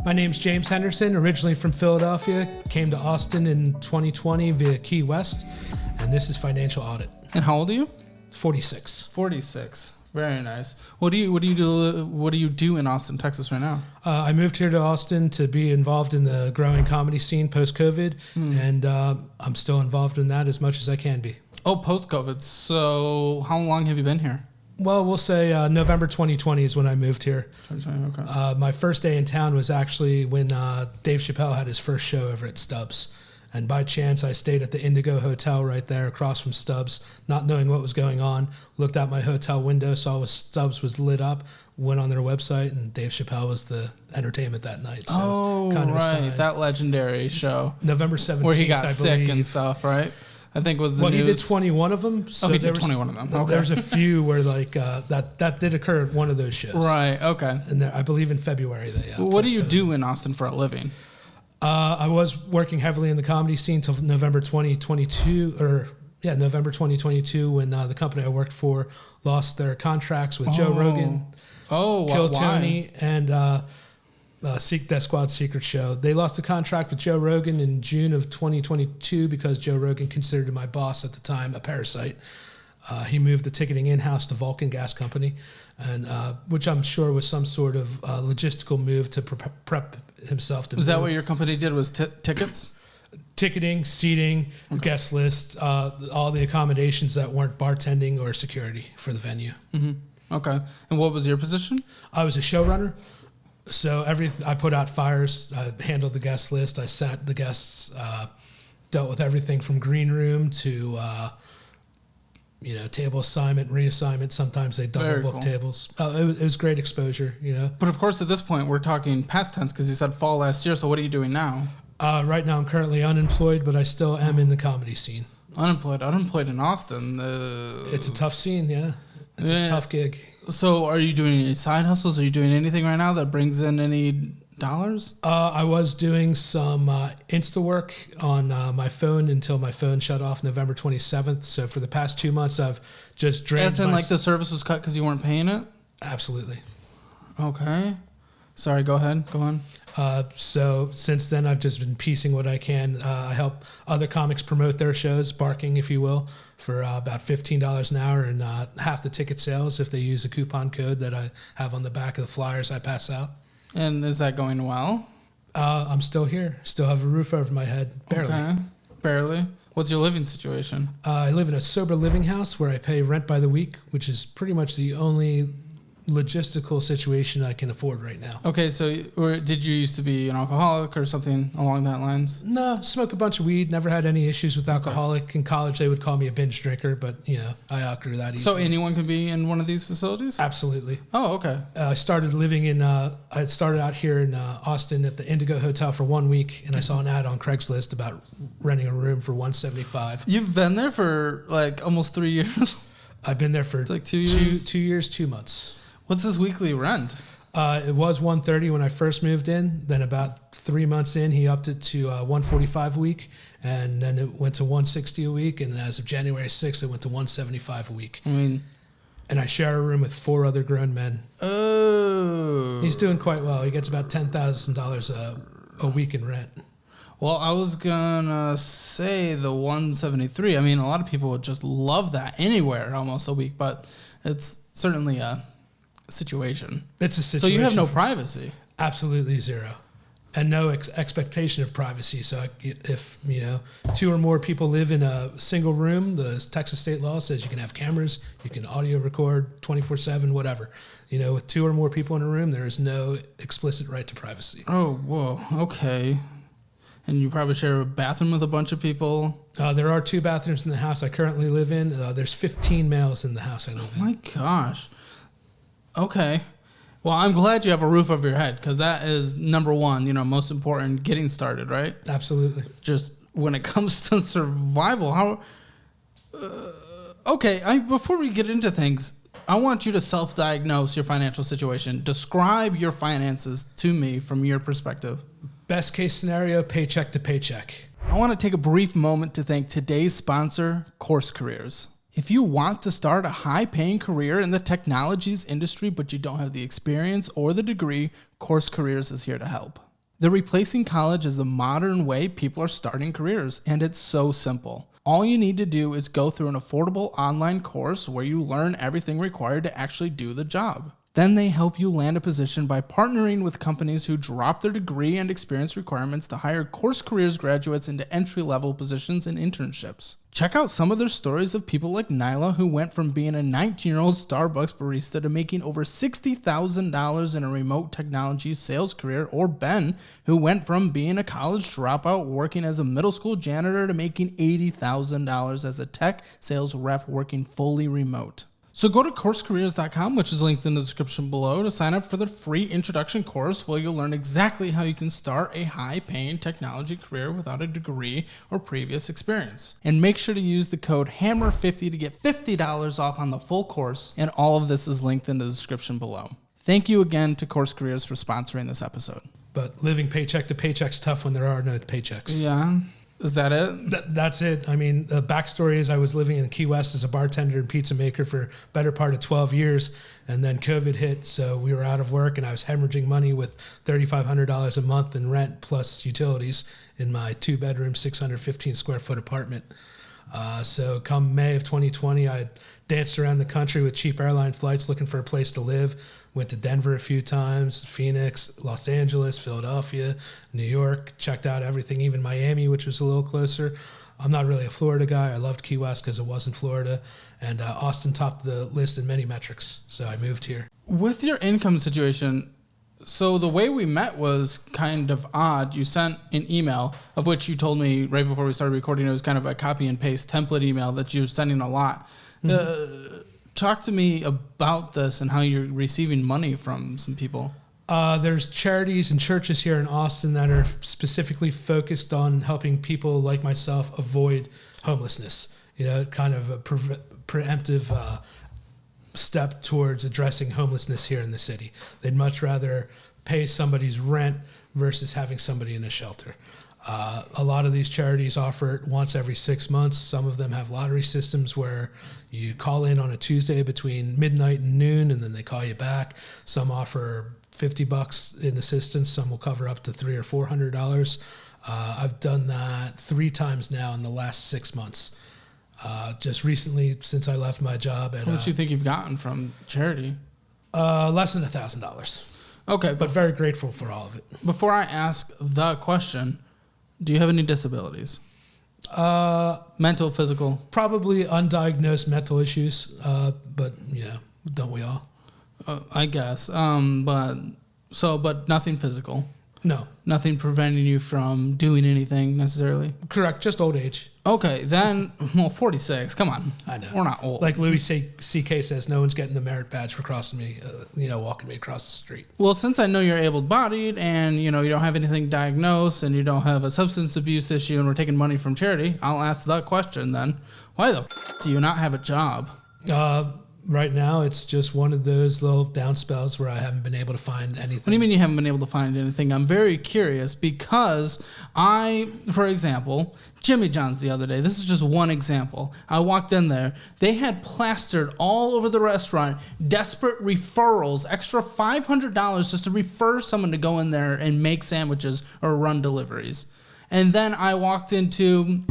My name's James Henderson, originally from Philadelphia, came to Austin in 2020 via Key West, and this is Financial Audit. And how old are you? 46. 46. Very nice. What do you do in Austin, Texas right now? I moved here to Austin to be involved in the growing comedy scene post-COVID, and I'm still involved in that as much as I can be. Oh, post-COVID. So how long have you been here? Well, we'll say November 2020 is when I moved here. 2020, okay. My first day in town was actually when Dave Chappelle had his first show over at Stubbs. And by chance, I stayed at the Indigo Hotel right there across from Stubbs, not knowing what was going on. Looked out my hotel window, saw Stubbs was lit up, went on their website, and Dave Chappelle was the entertainment that night. So kind of right. That legendary show. November 17th, where he got sick and stuff, right? I think was the news. He did 21 of them. So he did 21 of them. Okay. There's a few where like that did occur at one of those shows. Right, okay. And I believe in February. What do you do in Austin for a living? I was working heavily in the comedy scene till November 2022, November 2022 when the company I worked for lost their contracts with Joe Rogan. Kill Tony, and Death Squad Secret Show. They lost a contract with Joe Rogan in June of 2022 because Joe Rogan considered my boss at the time a parasite. He moved the ticketing in-house to Vulcan Gas Company, and which I'm sure was some sort of logistical move to prep himself to move. Is that what your company did, was tickets? Ticketing, seating, guest list, all the accommodations that weren't bartending or security for the venue. Mm-hmm. Okay. And what was your position? I was a showrunner. So I put out fires, I handled the guest list, I sat the guests, dealt with everything from green room to table assignment, reassignment. Sometimes they double book tables. It was great exposure, But of course, at this point, we're talking past tense because you said fall last year. So what are you doing now? Right now, I'm currently unemployed, but I still am in the comedy scene. Unemployed in Austin. It's a tough scene, yeah. It's a tough gig. So are you doing any side hustles? Are you doing anything right now that brings in any dollars? I was doing some Insta work on my phone until my phone shut off November 27th. So for the past 2 months, I've just drained. As in, like the service was cut because you weren't paying it? Absolutely. Okay. Sorry, go ahead. Go on. So since then, I've just been piecing what I can. I help other comics promote their shows, barking, if you will, for about $15 an hour and half the ticket sales if they use a coupon code that I have on the back of the flyers I pass out. And is that going well? I'm still here. Still have a roof over my head. Barely. Okay. Barely. What's your living situation? I live in a sober living house where I pay rent by the week, which is pretty much the only logistical situation I can afford right now. Okay, so did you used to be an alcoholic or something along that lines? No, smoke a bunch of weed. Never had any issues with alcoholic. Okay. In college, they would call me a binge drinker, but I outgrew that easily. So anyone can be in one of these facilities? Absolutely. Oh, okay. I started out here in Austin at the Indigo Hotel for 1 week, and I saw an ad on Craigslist about renting a room for $175. You've been there for like almost 3 years? I've been there for like 2 years? 2 years, 2 months. What's this weekly rent? It was $130 when I first moved in. Then about 3 months in, he upped it to $145 a week, and then it went to $160 a week. And as of January 6th, it went to $175 a week. And I share a room with 4 other grown men. Oh, he's doing quite well. He gets about $10,000 a week in rent. Well, I was gonna say the $173. I mean, a lot of people would just love that anywhere almost a week, but it's certainly a situation. It's a situation. So you have no privacy. Absolutely zero, and no expectation of privacy. So if 2 or more people live in a single room, the Texas state law says you can have cameras, you can audio record 24/7, whatever. With 2 or more people in a room, there is no explicit right to privacy. Oh, whoa, okay. And you probably share a bathroom with a bunch of people. There are 2 bathrooms in the house I currently live in. There's 15 males in the house I live in. Oh my gosh. Okay. Well, I'm glad you have a roof over your head because that is number one, most important getting started, right? Absolutely. Just when it comes to survival, before we get into things, I want you to self-diagnose your financial situation. Describe your finances to me from your perspective. Best case scenario, paycheck to paycheck. I want to take a brief moment to thank today's sponsor, CourseCareers. If you want to start a high-paying career in the technologies industry, but you don't have the experience or the degree, CourseCareers is here to help. They're replacing college as the modern way people are starting careers, and it's so simple. All you need to do is go through an affordable online course where you learn everything required to actually do the job. Then they help you land a position by partnering with companies who drop their degree and experience requirements to hire CourseCareers graduates into entry-level positions and internships. Check out some of their stories of people like Nyla, who went from being a 19-year-old Starbucks barista to making over $60,000 in a remote technology sales career, or Ben, who went from being a college dropout working as a middle school janitor to making $80,000 as a tech sales rep working fully remote. So go to CourseCareers.com, which is linked in the description below, to sign up for the free introduction course where you'll learn exactly how you can start a high-paying technology career without a degree or previous experience. And make sure to use the code HAMMER50 to get $50 off on the full course, and all of this is linked in the description below. Thank you again to CourseCareers for sponsoring this episode. But living paycheck to paycheck's tough when there are no paychecks. Yeah. Is that it? That's it. I mean, the backstory is I was living in Key West as a bartender and pizza maker for better part of 12 years, and then COVID hit, so we were out of work, and I was hemorrhaging money with $3,500 a month in rent plus utilities in my 2-bedroom, 615 square foot apartment. So come May of 2020, I danced around the country with cheap airline flights looking for a place to live. Went to Denver a few times, Phoenix, Los Angeles, Philadelphia, New York, checked out everything, even Miami, which was a little closer. I'm not really a Florida guy. I loved Key West because it wasn't Florida. And Austin topped the list in many metrics, so I moved here. With your income situation, so the way we met was kind of odd. You sent an email, of which you told me right before we started recording, it was kind of a copy and paste template email that you were sending a lot. Mm-hmm. Talk to me about this and how you're receiving money from some people. There's charities and churches here in Austin that are specifically focused on helping people like myself avoid homelessness. You know, kind of a preemptive step towards addressing homelessness here in the city. They'd much rather pay somebody's rent versus having somebody in a shelter. A lot of these charities offer it once every 6 months. Some of them have lottery systems where you call in on a Tuesday between midnight and noon, and then they call you back. Some offer $50 in assistance. Some will cover up to $300 or $400. I've done that 3 times now in the last 6 months. Just recently, since I left my job. At, how much do you think you've gotten from charity? Less than $1,000. Okay. But very grateful for all of it. Before I ask the question, do you have any disabilities? Mental, physical? Probably undiagnosed mental issues, but yeah, don't we all? I guess. But nothing physical. No. Nothing preventing you from doing anything necessarily? Correct. Just old age. Okay. Then, 46. Come on. I know. We're not old. Like Louis C.K. says, no one's getting a merit badge for crossing me, walking me across the street. Well, since I know you're able-bodied and, you don't have anything diagnosed and you don't have a substance abuse issue and we're taking money from charity, I'll ask the question then. Why the do you not have a job? Right now, it's just one of those little down spells where I haven't been able to find anything. What do you mean you haven't been able to find anything? I'm very curious because for example, Jimmy John's the other day, this is just one example. I walked in there. They had plastered all over the restaurant desperate referrals, extra $500 just to refer someone to go in there and make sandwiches or run deliveries. And then I walked into,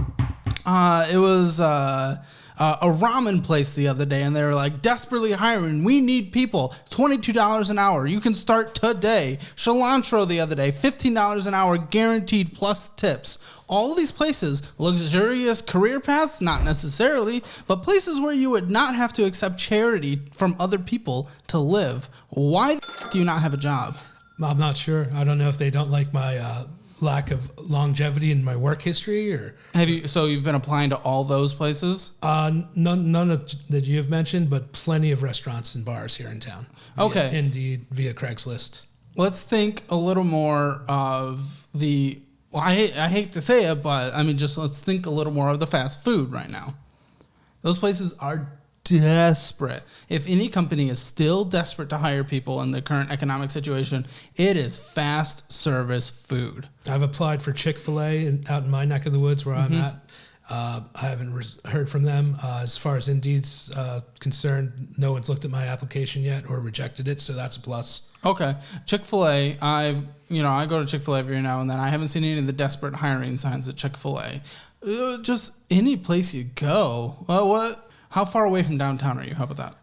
it was a ramen place the other day, and they were like, desperately hiring. We need people. $22 an hour. You can start today. Cilantro the other day, $15 an hour, guaranteed plus tips. All these places, luxurious career paths, not necessarily, but places where you would not have to accept charity from other people to live. Why do you not have a job? I'm not sure. I don't know if they don't like my lack of longevity in my work history, or so you've been applying to all those places? None of that you have mentioned, but plenty of restaurants and bars here in town. Okay. Indeed, via Craigslist. Let's think a little more of the, I hate to say it, but I mean, just let's think a little more of the fast food right now. Those places are desperate. If any company is still desperate to hire people in the current economic situation, it is fast service food. I've applied for Chick-fil-A out in my neck of the woods where I'm at. I haven't heard from them. As far as Indeed's concerned, no one's looked at my application yet or rejected it, so that's a plus. Okay. Chick-fil-A, I go to Chick-fil-A every now and then. I haven't seen any of the desperate hiring signs at Chick-fil-A. Just any place you go. How far away from downtown are you? How about that?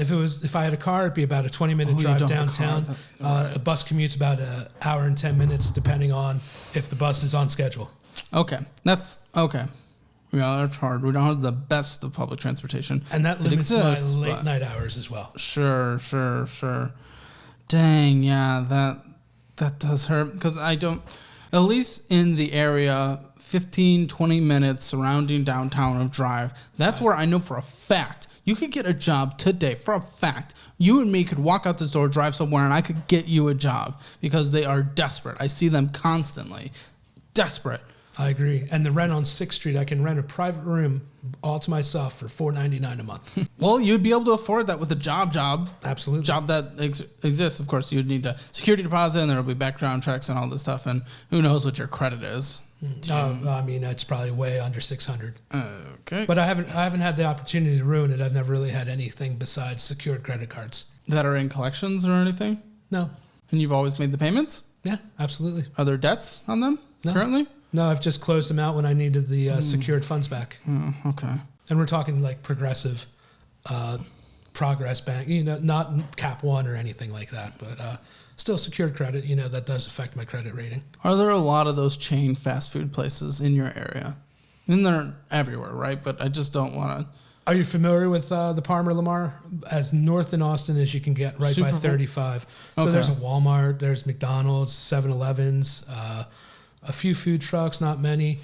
If I had a car, it'd be about a 20-minute drive downtown. A bus commute's about an hour and 10 minutes, depending on if the bus is on schedule. Okay. That's okay. Yeah, that's hard. We don't have the best of public transportation. And that limits my late night hours as well. Sure. Dang, yeah, that does hurt. Because I don't, at least in the area, 15, 20 minutes surrounding downtown of drive, that's where I know for a fact you could get a job today. For a fact, you and me could walk out this door, drive somewhere, and I could get you a job because they are desperate. I see them constantly. Desperate. I agree. And the rent on 6th Street, I can rent a private room all to myself for $4.99 a month. Well, you'd be able to afford that with a job. Absolutely. Job that exists. Of course, you'd need a security deposit, and there will be background checks and all this stuff. And who knows what your credit is. I mean, it's probably way under 600. Okay. But I haven't had the opportunity to ruin it. I've never really had anything besides secured credit cards. That are in collections or anything? No. And you've always made the payments? Yeah, absolutely. Are there debts on them currently? No, I've just closed them out when I needed the secured funds back. Okay. And we're talking like progressive progress bank, not Cap One or anything like that, but still secured credit, that does affect my credit rating. Are there a lot of those chain fast food places in your area? I mean, they're everywhere, right? But I just don't want to. Are you familiar with the Palmer Lamar? As north in Austin as you can get, right by 35. So there's a Walmart, there's McDonald's, 7-Elevens, a few food trucks, not many.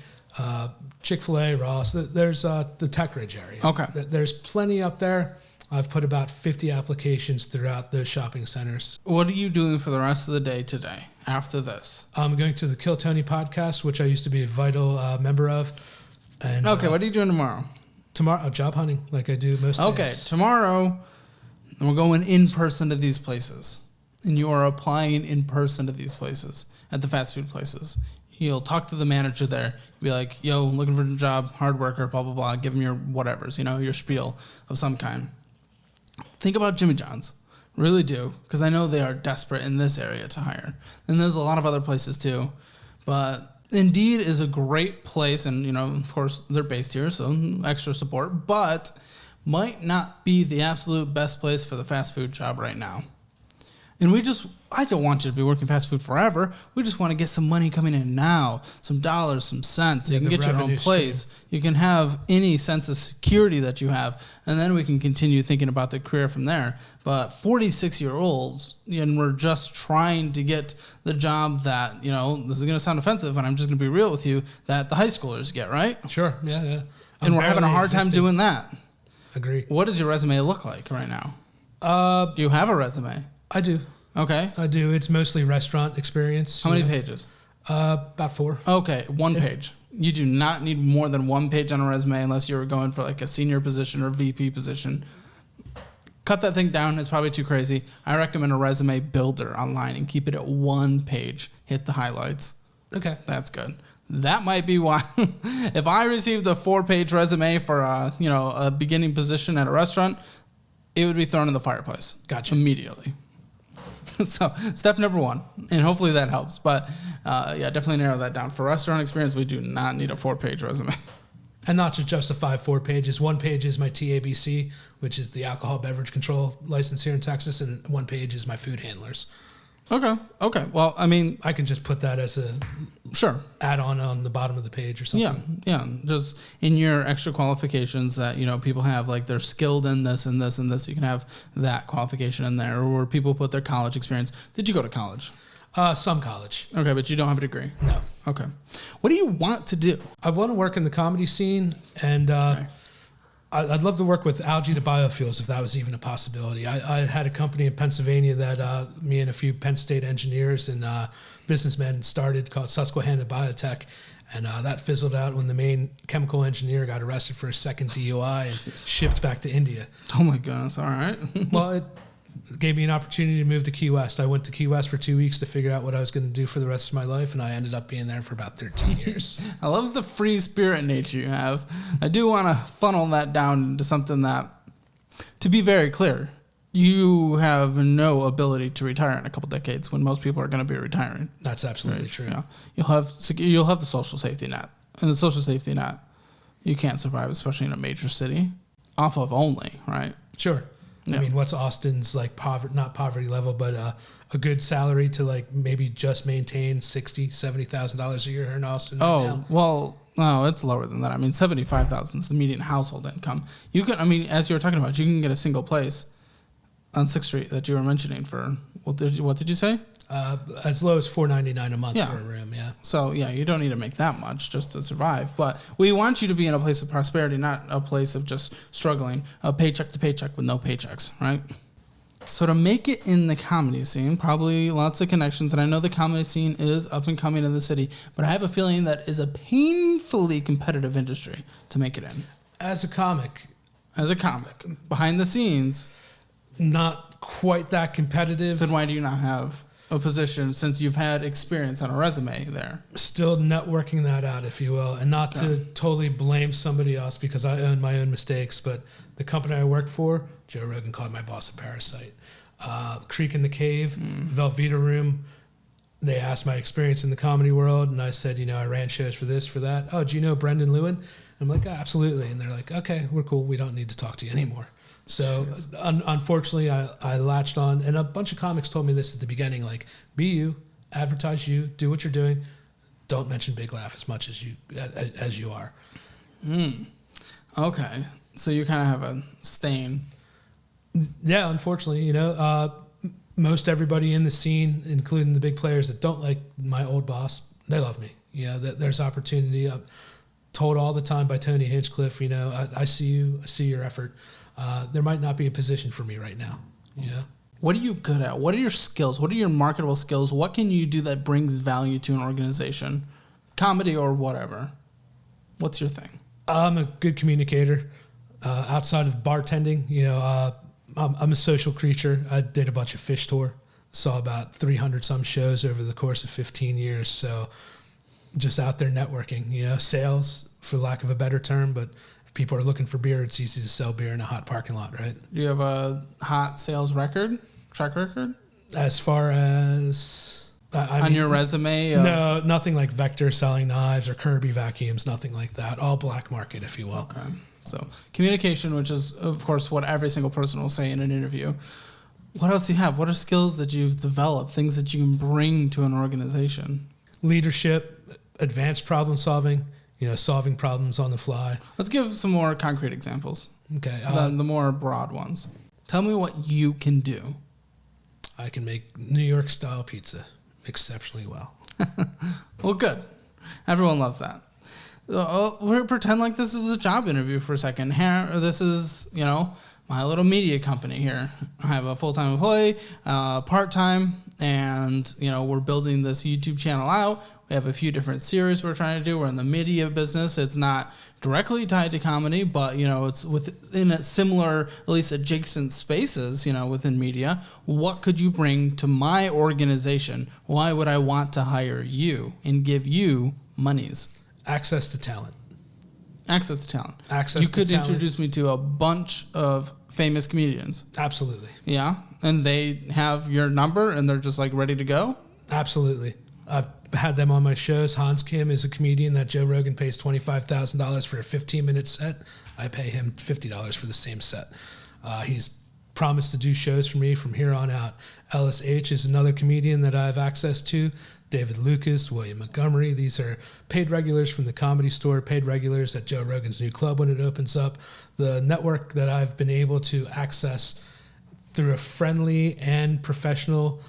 Chick-fil-A, Ross. There's the Tech Ridge area. Okay. There's plenty up there. I've put about 50 applications throughout those shopping centers. What are you doing for the rest of the day today after this? I'm going to the Kill Tony podcast, which I used to be a vital member of. And what are you doing tomorrow? Tomorrow, job hunting, like I do most days. Okay, tomorrow, we're going in person to these places. And you are applying in person to these places, at the fast food places. You'll talk to the manager there. Be like, yo, looking for a job, hard worker, blah, blah, blah. Give them your whatevers, your spiel of some kind. Think about Jimmy John's. Really do. Because I know they are desperate in this area to hire. And there's a lot of other places too. But Indeed is a great place. And, of course, they're based here, so extra support. But might not be the absolute best place for the fast food job right now. And I don't want you to be working fast food forever. We just want to get some money coming in now, some dollars, some cents. You can get your own place. You can have any sense of security that you have, and then we can continue thinking about the career from there. But 46-year-olds, and we're just trying to get the job that, this is going to sound offensive, and I'm just going to be real with you, that the high schoolers get, right? Sure, yeah. And we're having a hard time doing that. Agree. What does your resume look like right now? Do you have a resume? I do. Okay. I do. It's mostly restaurant experience. How many pages? About 4. Okay, 1 page. You do not need more than 1 page on a resume unless you're going for like a senior position or VP position. Cut that thing down. It's probably too crazy. I recommend a resume builder online and keep it at 1 page. Hit the highlights. Okay. That's good. That might be why if I received a 4-page resume for a beginning position at a restaurant, it would be thrown in the fireplace. Gotcha. Immediately. So step number 1, and hopefully that helps. But definitely narrow that down. For restaurant experience, we do not need a 4-page resume. And not to justify 4 pages. 1 page is my TABC, which is the alcohol beverage control license here in Texas, and 1 page is my food handlers. Okay. Well, I mean, I can just put that as a add-on on the bottom of the page or something. Yeah. Just in your extra qualifications that, people have, like they're skilled in this and this and this. You can have that qualification in there, or where people put their college experience. Did you go to college? Some college. Okay, but you don't have a degree? No. Okay. What do you want to do? I want to work in the comedy scene, and I'd love to work with algae to biofuels if that was even a possibility. I had a company in Pennsylvania that me and a few Penn State engineers and businessmen started called Susquehanna Biotech, and that fizzled out when the main chemical engineer got arrested for a second DUI and shipped back to India. Oh my goodness! All right. Well, gave me an opportunity to move to Key West. I went to Key West for 2 weeks to figure out what I was going to do for the rest of my life, and I ended up being there for about 13 years. I love the free spirit nature you have. I do want to funnel that down into something that, to be very clear, you have no ability to retire in a couple decades when most people are going to be retiring. That's absolutely true. Yeah. You'll have the social safety net. And the social safety net, you can't survive, especially in a major city, off of only, right? Sure. Yeah. I mean, what's Austin's like not poverty level, but a good salary to like maybe just maintain $60,000, $70,000 a year here in Austin? Oh, well, no, it's lower than that. I mean, $75,000 is the median household income. You can, I mean, as you were talking about, you can get a single place on 6th Street that you were mentioning for, what did you say? As low as $4.99 a month for a room, yeah. So, yeah, you don't need to make that much just to survive. But we want you to be in a place of prosperity, not a place of just struggling, a paycheck to paycheck with no paychecks, right? So to make it in the comedy scene, probably lots of connections. And I know the comedy scene is up and coming in the city, but I have a feeling that is a painfully competitive industry to make it in. As a comic, behind the scenes, not quite that competitive. Then why do you not have a position since you've had experience on a resume there? Still networking that out, if you will, and not to totally blame somebody else because I own my own mistakes, but the company I worked for, Joe Rogan called my boss a parasite. Creek in the Cave, Velveeta Room, they asked my experience in the comedy world, and I said, I ran shows for this, for that. Oh, do you know Brendan Lewin? I'm like, absolutely. And they're like, okay, we're cool. We don't need to talk to you anymore. So unfortunately, I latched on, and a bunch of comics told me this at the beginning, like, be you, advertise you, do what you're doing. Don't mention Big Laugh as much as you are. Okay. So you kind of have a stain. Yeah, unfortunately, most everybody in the scene, including the big players that don't like my old boss, they love me. There's opportunity. I'm told all the time by Tony Hinchcliffe, I see you, I see your effort. There might not be a position for me right now. What are you good at? What are your skills? What are your marketable skills? What can you do that brings value to an organization? Comedy or whatever. What's your thing? I'm a good communicator. Outside of bartending, I'm a social creature. I did a bunch of fish tour. Saw about 300 some shows over the course of 15 years. So just out there networking, sales, for lack of a better term, but if people are looking for beer, it's easy to sell beer in a hot parking lot, right? Do you have a hot sales track record? As far as... on your resume? No, nothing like Vector selling knives or Kirby vacuums, nothing like that. All black market, if you will. Okay. So communication, which is, of course, what every single person will say in an interview. What else do you have? What are skills that you've developed, things that you can bring to an organization? Leadership, advanced problem solving, solving problems on the fly. Let's give some more concrete examples. Okay. The more broad ones. Tell me what you can do. I can make New York style pizza exceptionally well. Well, good. Everyone loves that. We're pretend like this is a job interview for a second. Here, this is, my little media company here. I have a full-time employee, part-time, and, we're building this YouTube channel out. We have a few different series we're trying to do. We're in the media business. It's not directly tied to comedy, but, it's within a similar, at least adjacent spaces, within media. What could you bring to my organization? Why would I want to hire you and give you monies? Access to talent. You could introduce me to a bunch of famous comedians. Absolutely. Yeah? And they have your number and they're just like ready to go? Absolutely. I've had them on my shows. Hans Kim is a comedian that Joe Rogan pays $25,000 for a 15-minute set. I pay him $50 for the same set. He's promised to do shows for me from here on out. Ellis H. is another comedian that I have access to. David Lucas, William Montgomery. These are paid regulars from the Comedy Store, paid regulars at Joe Rogan's new club when it opens up. The network that I've been able to access through a friendly and professional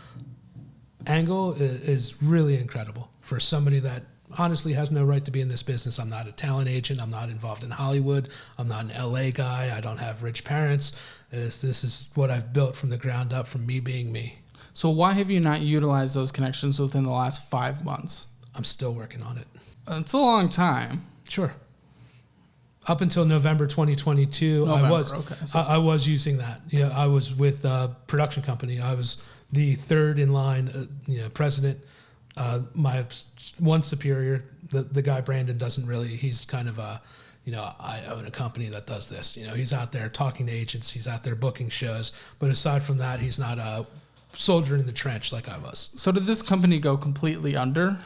angle is really incredible for somebody that honestly has no right to be in this business. I'm not a talent agent. I'm not involved in Hollywood. I'm not an LA guy. I don't have rich parents. This is what I've built from the ground up from me being me. So why have you not utilized those connections within the last 5 months? I'm still working on it. It's a long time. Sure. Up until November 2022, I was using that. Yeah, I was with a production company. I was the third in line, president. My one superior, the guy Brandon, doesn't really. He's kind of I own a company that does this. He's out there talking to agents. He's out there booking shows. But aside from that, he's not a soldier in the trench like I was. So did this company go completely under?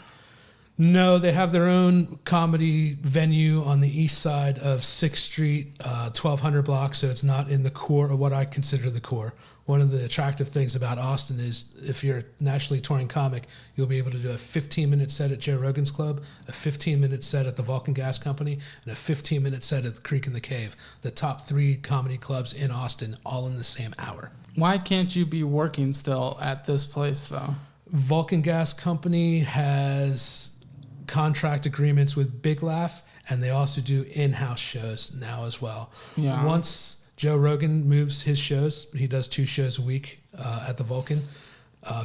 No, they have their own comedy venue on the east side of 6th Street, 1200 block, so it's not in the core of what I consider the core. One of the attractive things about Austin is if you're a nationally touring comic, you'll be able to do a 15-minute set at Joe Rogan's Club, a 15-minute set at the Vulcan Gas Company, and a 15-minute set at the Creek and the Cave. The top 3 comedy clubs in Austin, all in the same hour. Why can't you be working still at this place, though? Vulcan Gas Company has contract agreements with Big Laugh, and they also do in-house shows now as well. Yeah. Once Joe Rogan moves his shows, he does 2 shows a week at the Vulcan.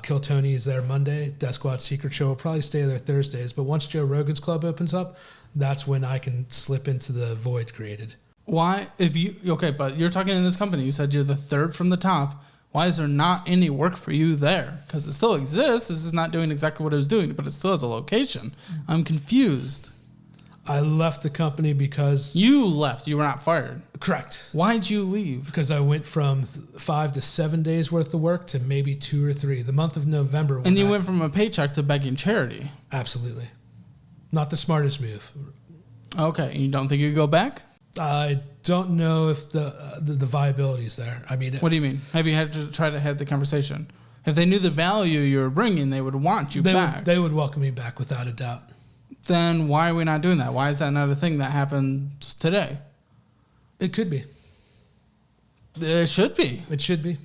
Kill Tony is there Monday. Death Squad Secret Show will probably stay there Thursdays. But once Joe Rogan's Club opens up, that's when I can slip into the void created. Why? But you're talking in this company. You said you're the third from the top. Why is there not any work for you there? Because it still exists. This is not doing exactly what it was doing, but it still has a location. I'm confused. I left the company because... You left. You were not fired. Correct. Why'd you leave? Because I went from 5 to 7 days worth of work to maybe 2 or 3. The month of November... And you went from a paycheck to begging charity. Absolutely. Not the smartest move. Okay. You don't think you could go back? I don't know if the viability is there. I mean... What do you mean? Have you had to try to have the conversation? If they knew the value you were bringing, they would want you back. They would welcome me back without a doubt. Then why are we not doing that? Why is that not a thing that happens today? It could be. It should be. It should be.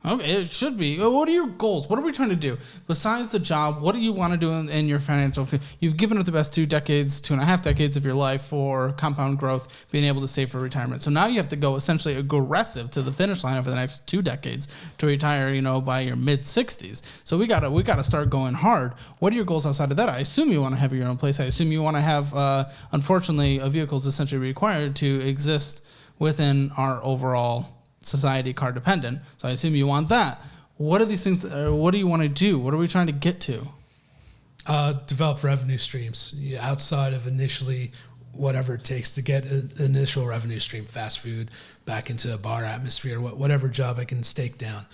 Okay, it should be. What are your goals? What are we trying to do? Besides the job, what do you want to do in your financial field? You've given up the best 2.5 decades of your life for compound growth, being able to save for retirement. So now you have to go essentially aggressive to the finish line over the next 2 decades to retire, by your mid-60s. So we gotta start going hard. What are your goals outside of that? I assume you want to have your own place. I assume you want to have, unfortunately, a vehicle is essentially required to exist within our overall society car dependent. So I assume you want that. What are these things? What do you want to do? What are we trying to get to? Develop revenue streams outside of initially whatever it takes to get an initial revenue stream, fast food, back into a bar atmosphere, whatever job I can stake down.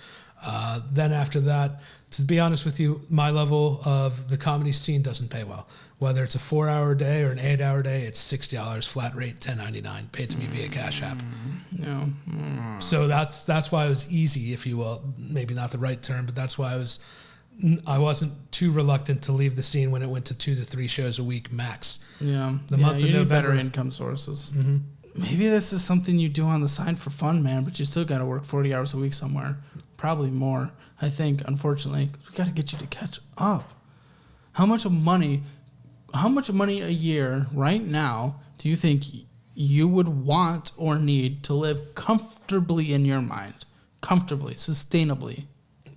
Then after that, to be honest with you, my level of the comedy scene doesn't pay well. Whether it's a 4-hour day or an 8-hour day, it's $60 flat rate, $10.99, paid to me via Cash App. Yeah. So that's why it was easy, if you will. Maybe not the right term, but that's why I wasn't too reluctant to leave the scene when it went to 2 to 3 shows a week max. Yeah. The month of you November, need better income sources. Mm-hmm. Maybe this is something you do on the side for fun, man, but you still got to work 40 hours a week somewhere. Probably more, I think, unfortunately. We got to get you to catch up. How much money a year right now do you think you would want or need to live comfortably in your mind? Comfortably, sustainably.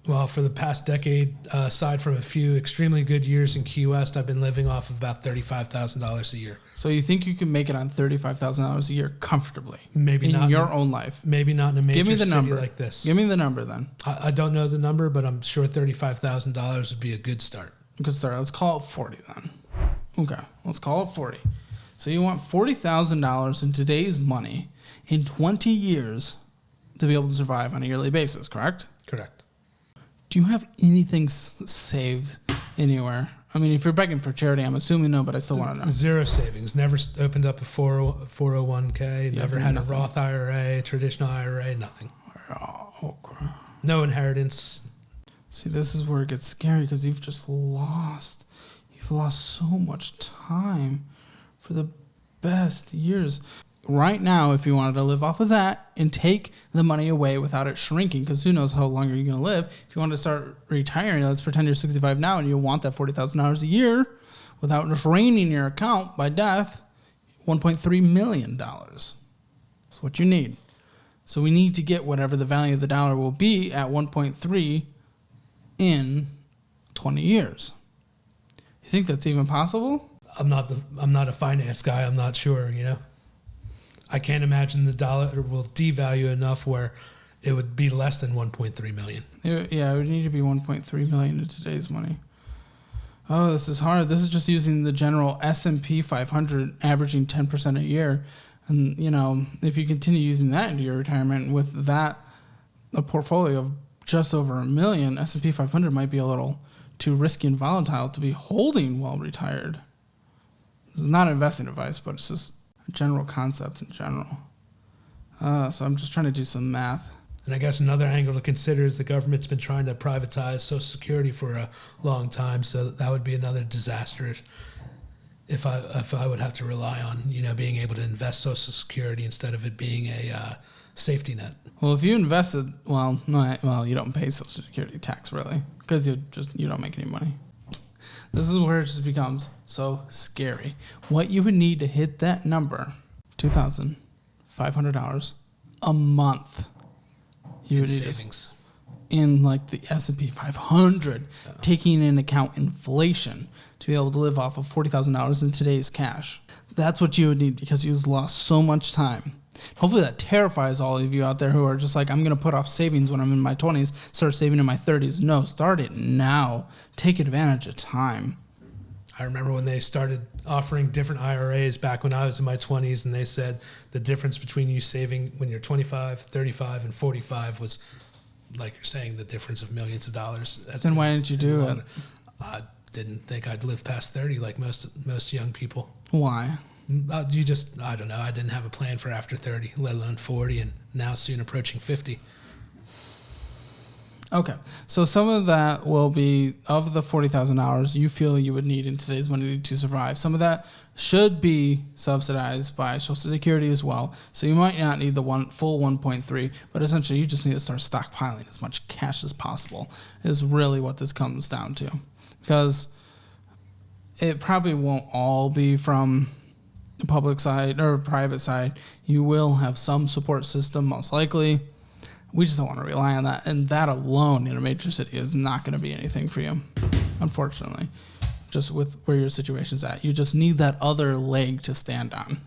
Well, for the past decade, aside from a few extremely good years in Key West, I've been living off of about $35,000 a year. So you think you can make it on $35,000 a year comfortably? Maybe not in your own life. Maybe not in a major city number. Like this. Give me the number then. I don't know the number, but I'm sure $35,000 would be a good start. Good start. Let's call it 40 then. Okay, let's call it 40. So you want $40,000 in today's money in 20 years to be able to survive on a yearly basis, correct? Correct. Do you have anything saved anywhere? I mean, if you're begging for charity, I'm assuming no, but I still want to know. Zero savings. Never opened up a 401k. Never had nothing. A Roth IRA, traditional IRA, nothing. Oh, crap. No inheritance. See, this is where it gets scary because you've lost so much time for the best years. Right now, if you wanted to live off of that and take the money away without it shrinking, because who knows how long you're going to live. If you want to start retiring, let's pretend you're 65 now and you want that $40,000 a year without draining your account by death, $1.3 million. That's what you need. So we need to get whatever the value of the dollar will be at 1.3 in 20 years. You think that's even possible? I'm not a finance guy. I'm not sure, I can't imagine the dollar will devalue enough where it would be less than 1.3 million. It would need to be 1.3 million in today's money. Oh, this is hard. This is just using the general S&P 500 averaging 10% a year. And, if you continue using that into your retirement with that, a portfolio of just over $1 million, S&P 500 might be a little too risky and volatile to be holding while retired. This is not investing advice, but it's just a general concept in general. So I'm just trying to do some math. And I guess another angle to consider is the government's been trying to privatize Social Security for a long time, so that would be another disaster if I would have to rely on being able to invest Social Security instead of it being a safety net. Well, if you invested, you don't pay Social Security tax really because you don't make any money. This is where it just becomes so scary. What you would need to hit that number, $2,500 a month. You would need savings in like the S&P 500, taking into account inflation to be able to live off of $40,000 in today's cash. That's what you would need because you've lost so much time. Hopefully that terrifies all of you out there who are just like, I'm going to put off savings when I'm in my 20s, start saving in my 30s. No, start it now. Take advantage of time. I remember when they started offering different IRAs back when I was in my 20s, and they said the difference between you saving when you're 25, 35, and 45 was, like you're saying, the difference of millions of dollars. Then why didn't you do it? I didn't think I'd live past 30 like most young people. Why? I don't know. I didn't have a plan for after 30, let alone 40, and now soon approaching 50. Okay, so some of that will be of the $40,000 you feel you would need in today's money to survive. Some of that should be subsidized by Social Security as well. So you might not need the full 1.3, but essentially you just need to start stockpiling as much cash as possible is really what this comes down to. Because it probably won't all be from the public side or private side. You will have some support system most likely. We just don't want to rely on that. And that alone in a major city is not going to be anything for you, unfortunately, just with where your situation's at. You just need that other leg to stand on,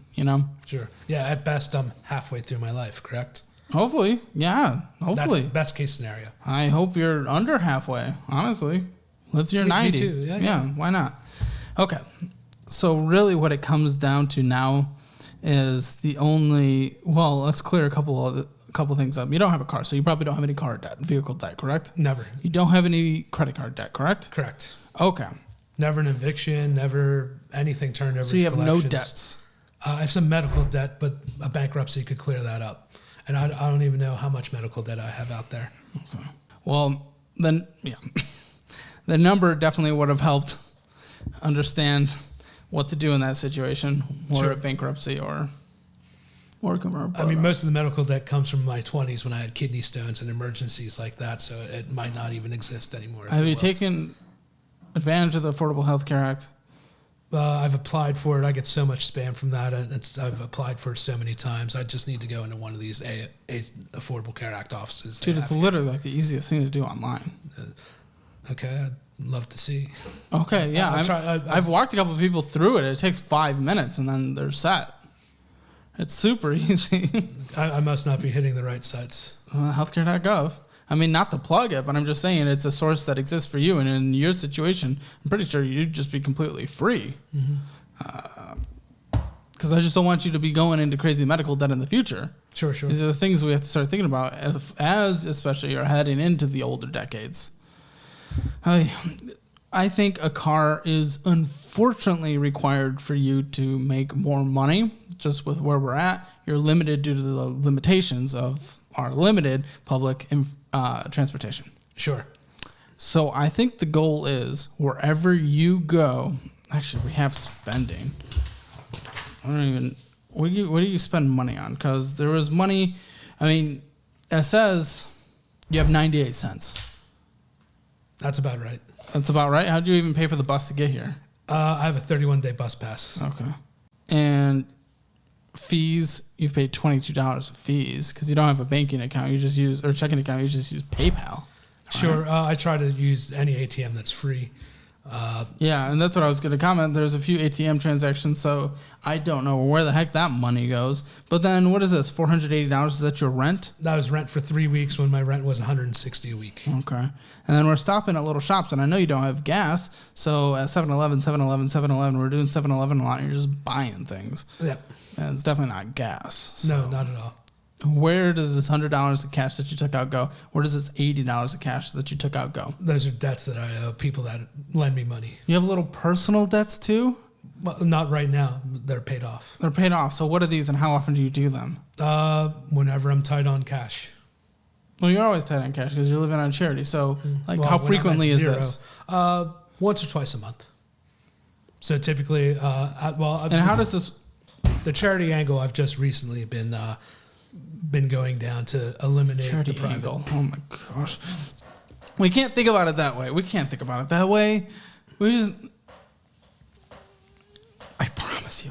Sure. Yeah, at best, I'm halfway through my life, correct? Hopefully. Yeah, hopefully. That's best case scenario. I hope you're under halfway, honestly. Live to your 90. Me too. Yeah, why not? Okay. So really what it comes down to now is let's clear a couple things up. You don't have a car, so you probably don't have any car debt, vehicle debt, correct? Never. You don't have any credit card debt, correct? Correct. Okay. Never an eviction, never anything turned over to collections. So you have no debts? I have some medical debt, but a bankruptcy could clear that up. And I don't even know how much medical debt I have out there. Okay. Well, then, yeah. The number definitely would have helped understand what to do in that situation, or a bankruptcy or commercial. I mean, most of the medical debt comes from my 20s when I had kidney stones and emergencies like that, so it might not even exist anymore. Have you taken advantage of the Affordable Health Care Act? I've applied for it. I get so much spam from that. I've applied for it so many times. I just need to go into one of these Affordable Care Act offices. Dude, it's literally like the easiest thing to do online. Okay, I'd love to see. Okay, yeah. I've walked a couple of people through it. It takes 5 minutes, and then they're set. It's super easy. I must not be hitting the right sites. Healthcare.gov. I mean, not to plug it, but I'm just saying it's a source that exists for you. And in your situation, I'm pretty sure you'd just be completely free. Because I just don't want you to be going into crazy medical debt in the future. Sure. These are the things we have to start thinking about as especially you're heading into the older decades. I think a car is unfortunately required for you to make more money. Just with where we're at, you're limited due to the limitations of our limited public transportation. Sure. So I think the goal is wherever you go. Actually, we have spending. What do you spend money on? Because there was money. I mean, it says you have 98 cents. That's about right. That's about right. How'd you even pay for the bus to get here? I have a 31-day bus pass. Okay. And fees, you've paid $22 of fees because you don't have a banking account. You just checking account. You just use PayPal. Sure. Right? I try to use any ATM that's free. Yeah, and that's what I was going to comment. There's a few ATM transactions, so I don't know where the heck that money goes. But then what is this, $480? Is that your rent? That was rent for 3 weeks when my rent was $160 a week. Okay. And then we're stopping at little shops, and I know you don't have gas, so at 7-Eleven, we're doing 7-Eleven a lot, and you're just buying things. Yep. And it's definitely not gas. So. No, not at all. Where does this $100 of cash that you took out go? Where does this $80 of cash that you took out go? Those are debts that I owe people that lend me money. You have little personal debts too? Well, not right now. They're paid off. They're paid off. So what are these and how often do you do them? Whenever I'm tight on cash. Well, you're always tight on cash because you're living on charity. So how when frequently I'm at is zero, this? Once or twice a month. So typically, and how does this... The charity angle, I've just recently been going down to eliminate charity the private angle. Oh my gosh. We can't think about it that way. We just... I promise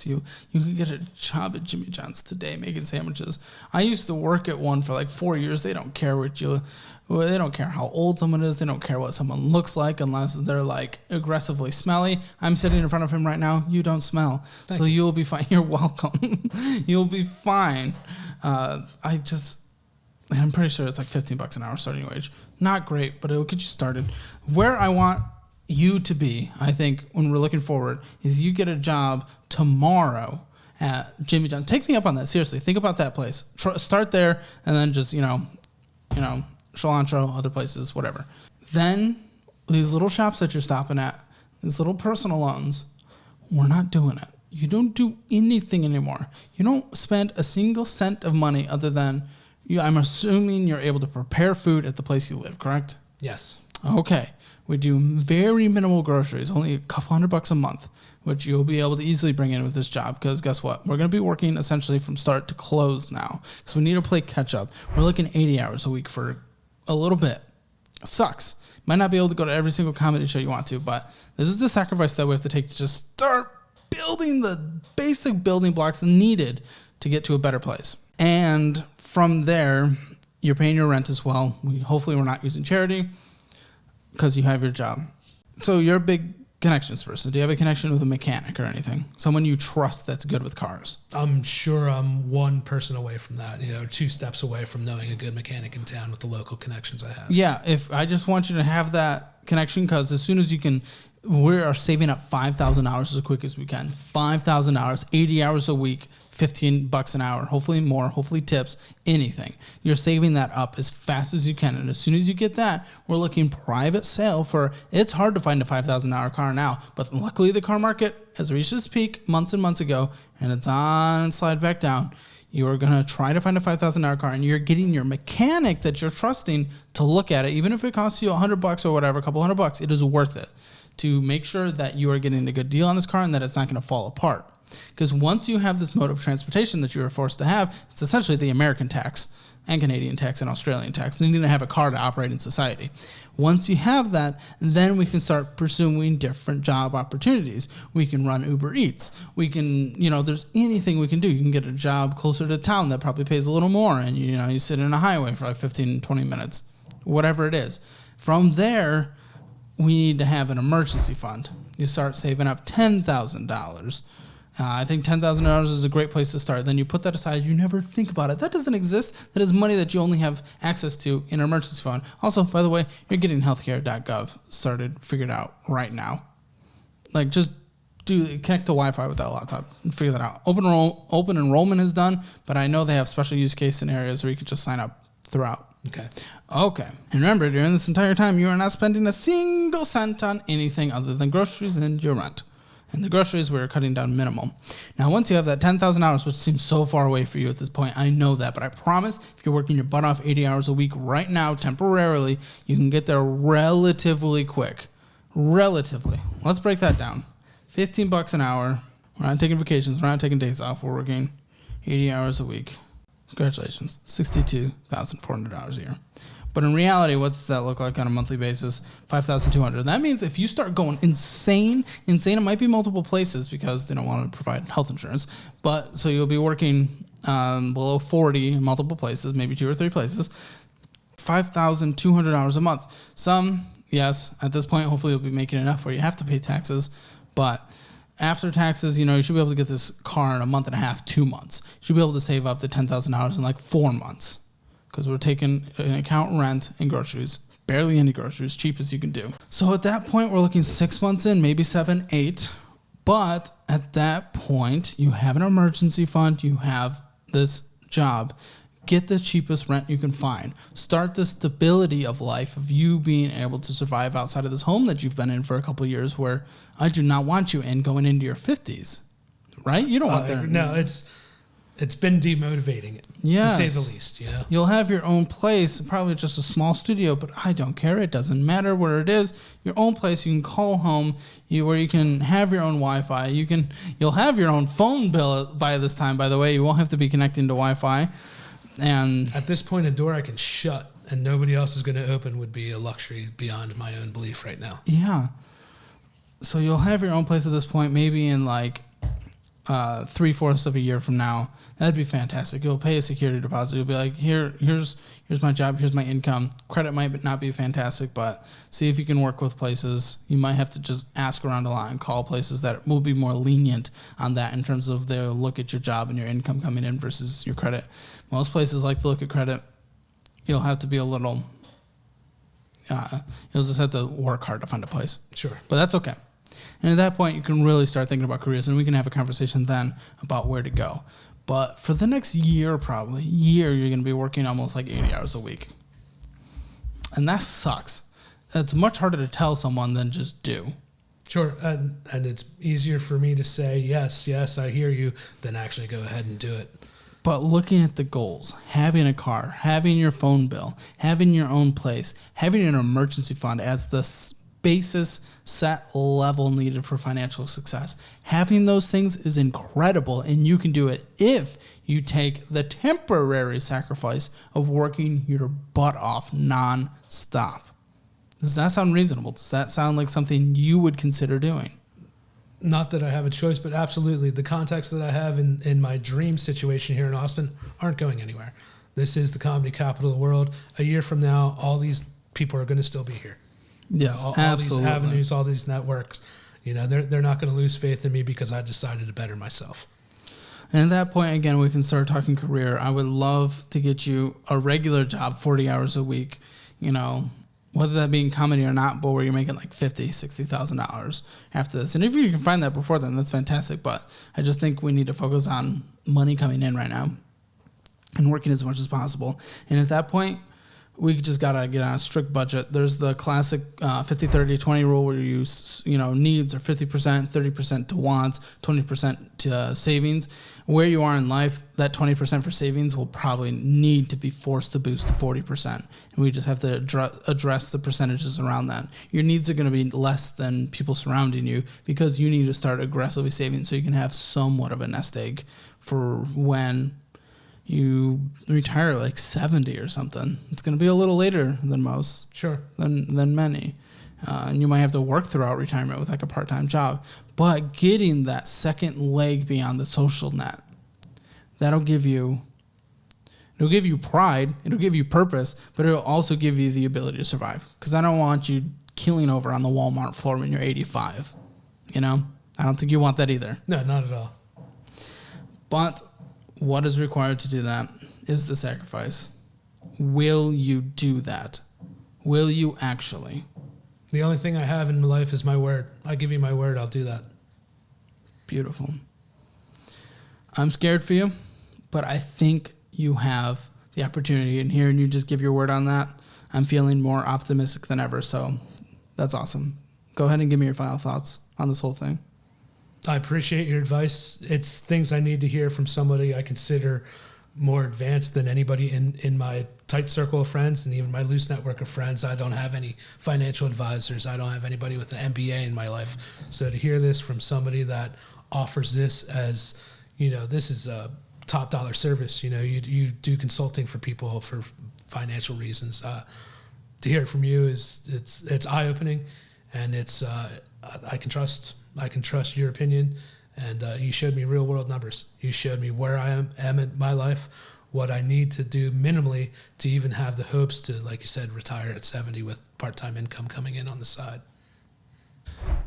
you, you can get a job at Jimmy John's today making sandwiches. I used to work at one for like 4 years. They don't care they don't care how old someone is. They don't care what someone looks like unless they're like aggressively smelly. I'm sitting in front of him right now. You don't smell. So you'll be fine. You're welcome. You'll be fine. I'm pretty sure it's like $15 an hour starting wage. Not great, but it'll get you started. Where I want you to be, I think, when we're looking forward, is you get a job tomorrow at Jimmy John's. Take me up on that. Seriously, think about that place. Start there, and then just, cilantro, other places, whatever. Then, these little shops that you're stopping at, these little personal loans, we're not doing it. You don't do anything anymore. You don't spend a single cent of money other than, I'm assuming you're able to prepare food at the place you live, correct? Yes. Okay. We do very minimal groceries, only a couple $100 a month, which you'll be able to easily bring in with this job because guess what? We're going to be working essentially from start to close now because we need to play catch up. We're looking 80 hours a week for a little bit. Sucks. Might not be able to go to every single comedy show you want to, but this is the sacrifice that we have to take to just start building the basic building blocks needed to get to a better place. And from there, you're paying your rent as well. Hopefully we're not using charity, because you have your job. So you're a big connections person. Do you have a connection with a mechanic or anything? Someone you trust that's good with cars? I'm sure I'm one person away from that, 2 steps away from knowing a good mechanic in town with the local connections I have. Yeah, if I just want you to have that connection because as soon as you can, we are saving up 5,000 hours as quick as we can. 5,000 hours, 80 hours a week, $15 an hour, hopefully more, hopefully tips, anything. You're saving that up as fast as you can. And as soon as you get that, we're looking private sale for, it's hard to find a $5,000 car now, but luckily the car market has reached its peak months and months ago, and it's on slide back down. You are going to try to find a $5,000 car, and you're getting your mechanic that you're trusting to look at it. Even if it costs you $100 or whatever, a couple $100, it is worth it to make sure that you are getting a good deal on this car and that it's not going to fall apart. Because once you have this mode of transportation that you are forced to have, it's essentially the American tax and Canadian tax and Australian tax. They need to have a car to operate in society. Once you have that, then we can start pursuing different job opportunities. We can run Uber Eats. We can, there's anything we can do. You can get a job closer to town that probably pays a little more, and you sit in a highway for like 15, 20 minutes, whatever it is. From there, we need to have an emergency fund. You start saving up $10,000. I think $10,000 is a great place to start. Then you put that aside. You never think about it. That doesn't exist. That is money that you only have access to in an emergency fund. Also, by the way, you're getting healthcare.gov figured out right now. Like, just connect to Wi-Fi with that laptop and figure that out. Open enrollment is done, but I know they have special use case scenarios where you can just sign up throughout. Okay. And remember, during this entire time, you are not spending a single cent on anything other than groceries and your rent. And the groceries, we're cutting down minimal. Now, once you have that $10,000, which seems so far away for you at this point, I know that, but I promise if you're working your butt off 80 hours a week right now, temporarily, you can get there relatively quick. Relatively. Let's break that down. $15 an hour. We're not taking vacations. We're not taking days off. We're working 80 hours a week. Congratulations. $62,400 a year. But in reality, what's that look like on a monthly basis? $5,200. That means if you start going insane, it might be multiple places because they don't want to provide health insurance. But so you'll be working below 40 in multiple places, maybe 2 or 3 places. $5,200 a month. Some Yes, at this point, hopefully you'll be making enough where you have to pay taxes. But after taxes, you should be able to get this car in a month and a half, 2 months. You should be able to save up to $10,000 in like 4 months because we're taking an account rent and groceries. Barely any groceries, cheap as you can do. So at that point, we're looking 6 months in, maybe 7, 8. But at that point, you have an emergency fund, you have this job. Get the cheapest rent you can find. Start the stability of life of you being able to survive outside of this home that you've been in for a couple of years where I do not want you in going into your 50s. Right? You don't want that. No, it's been demotivating, to say the least. You'll have your own place, probably just a small studio, but I don't care. It doesn't matter where it is. Your own place, you can call home, where you can have your own Wi-Fi. You'll have your own phone bill by this time. By the way, you won't have to be connecting to Wi-Fi. And at this point, a door I can shut and nobody else is going to open would be a luxury beyond my own belief right now. Yeah. So you'll have your own place at this point, maybe in like 3/4 of a year from now. That'd be fantastic. You'll pay a security deposit. You'll be like, here's my job. Here's my income. Credit might not be fantastic, but see if you can work with places. You might have to just ask around a lot and call places that will be more lenient on that in terms of they'll look at your job and your income coming in versus your credit. Most places like to look at credit. You'll have to be a little, you'll just have to work hard to find a place. Sure. But that's okay. And at that point, you can really start thinking about careers, and we can have a conversation then about where to go. But for the next year, you're going to be working almost like 80 hours a week. And that sucks. It's much harder to tell someone than just do. Sure. And it's easier for me to say, yes, I hear you, than actually go ahead and do it. But looking at the goals, having a car, having your phone bill, having your own place, having an emergency fund as the basis set level needed for financial success. Having those things is incredible, and you can do it if you take the temporary sacrifice of working your butt off non-stop. Does that sound reasonable? Does that sound like something you would consider doing? Not that I have a choice, but absolutely. The contacts that I have in my dream situation here in Austin aren't going anywhere. This is the comedy capital of the world. A year from now, all these people are going to still be here. Yes, all absolutely. These avenues, all these networks, they're not going to lose faith in me because I decided to better myself. And at that point, again, we can start talking career. I would love to get you a regular job, 40 hours a week, whether that be in comedy or not, but where you're making like $50,000, $60,000 after this. And if you can find that before then, that's fantastic. But I just think we need to focus on money coming in right now and working as much as possible. And at that point, we just got to get on a strict budget. There's the classic 50-30-20 rule where you use, needs are 50%, 30% to wants, 20% to savings. Where you are in life, that 20% for savings will probably need to be forced to boost to 40%. And we just have to address the percentages around that. Your needs are going to be less than people surrounding you because you need to start aggressively saving so you can have somewhat of a nest egg for when you retire like 70 or something. It's going to be a little later than most. Sure. Than many. And you might have to work throughout retirement with like a part-time job. But getting that second leg beyond the social net, it'll give you pride, it'll give you purpose, but it'll also give you the ability to survive. Because I don't want you keeling over on the Walmart floor when you're 85. I don't think you want that either. No, not at all. But what is required to do that is the sacrifice. Will you do that? Will you actually? The only thing I have in my life is my word. I give you my word, I'll do that. Beautiful. I'm scared for you, but I think you have the opportunity. And hearing you just give your word on that, I'm feeling more optimistic than ever. So that's awesome. Go ahead and give me your final thoughts on this whole thing. I appreciate your advice. It's things I need to hear from somebody I consider more advanced than anybody in my tight circle of friends and even my loose network of friends. I don't have any financial advisors. I don't have anybody with an MBA in my life. So to hear this from somebody that offers this as, this is a top dollar service, you do consulting for people for financial reasons. To hear it from you it's eye-opening, and it's I can trust your opinion, and you showed me real world numbers. You showed me where I am in my life, what I need to do minimally to even have the hopes to, like you said, retire at 70 with part-time income coming in on the side.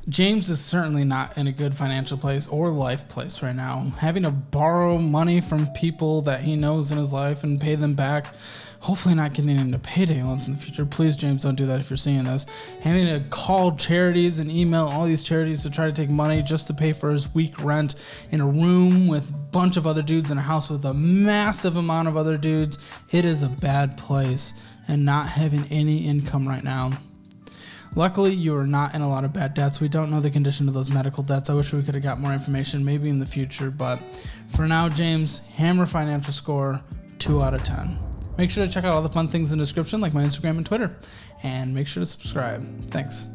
James is certainly not in a good financial place or life place right now. Having to borrow money from people that he knows in his life and pay them back, hopefully not getting into payday loans in the future. Please, James, don't do that if you're seeing this. Having to call charities and email all these charities to try to take money just to pay for his week rent in a room with a bunch of other dudes in a house with a massive amount of other dudes. It is a bad place, and not having any income right now. Luckily, you are not in a lot of bad debts. We don't know the condition of those medical debts. I wish we could have got more information, maybe in the future. But for now, James, hammer financial score 2 out of 10. Make sure to check out all the fun things in the description, like my Instagram and Twitter. And make sure to subscribe. Thanks.